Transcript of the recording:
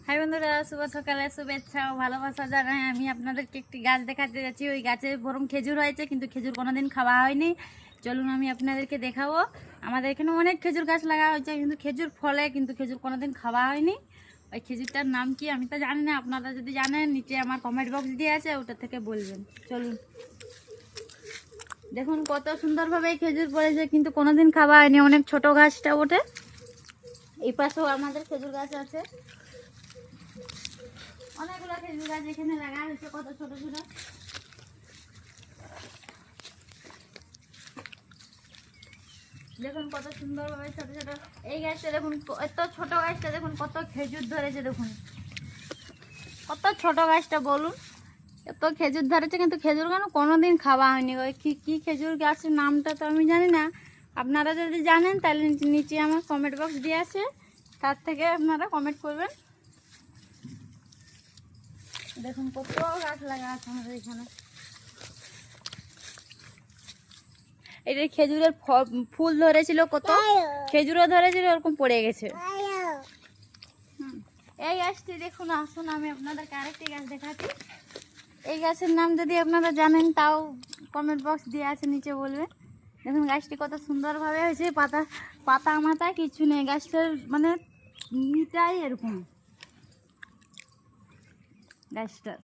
High বন্ধুরা, শুভ সকালে শুভেচ্ছা ও ভালোবাসা জানাই। আমি আপনাদেরকে একটি গাছ দেখাতে যাচ্ছি। ওই গাছে বরং খেজুর হয়েছে, কিন্তু খেজুর কোনোদিন খাওয়া হয়নি। চলুন আমি আপনাদেরকে দেখাবো। আমাদের এখানে অনেক খেজুর গাছ লাগা হয়েছে, কিন্তু খেজুর ফলে, কিন্তু খেজুর কোনোদিন খাওয়া হয়নি। ওই খেজুরটার নাম কি আমি তো জানি না, আপনারা যদি জানেন নিচে আমার কমেন্ট বক্স দিয়ে আছে, ওটা থেকে বলবেন। চলুন দেখুন কত সুন্দরভাবে খেজুর পড়েছে, কিন্তু কোনোদিন খাওয়া হয়নি। অনেক ছোট গাছটা ওঠে। এই পাশেও আমাদের খেজুর গাছ আছে, অনেকগুলো খেজুর গাছ এখানে লাগা হয়েছে, কত ছোট ছোট। দেখুন কত সুন্দরভাবে ছোট ছোট এই গাছটা দেখুন, এত ছোট গাছটা দেখুন কত খেজুর ধরেছে। দেখুন কত ছোট গাছটা, বলুন এত খেজুর ধরেছে, কিন্তু খেজুর কেন কোনোদিন খাওয়া হয়নি। ওই কি খেজুর গাছের নামটা তো আমি জানি না। আপনারা যদি জানেন তাহলে নিচে আমার কমেন্ট বক্স দিয়ে আছে, তার থেকে আপনারা কমেন্ট করবেন। দেখুন কত গাছ লাগা আছে আমাদের এখানে। এটা খেজুরের ফুল ধরেছিল, কত খেজুরও ধরেছিল, ওরকম পড়ে গেছে। এই গাছটি দেখুন, আসুন আমি আপনাদেরকে আরেকটি গাছ দেখাচ্ছি। এই গাছের নাম যদি আপনারা জানেন তাও কমেন্ট বক্স দিয়ে আছে, নিচে বলবেন। দেখুন গাছটি কত সুন্দরভাবে হয়েছে, পাতা মাথা কিছু নেই, গাছটার মানে মিটাই এরকম গাছটার।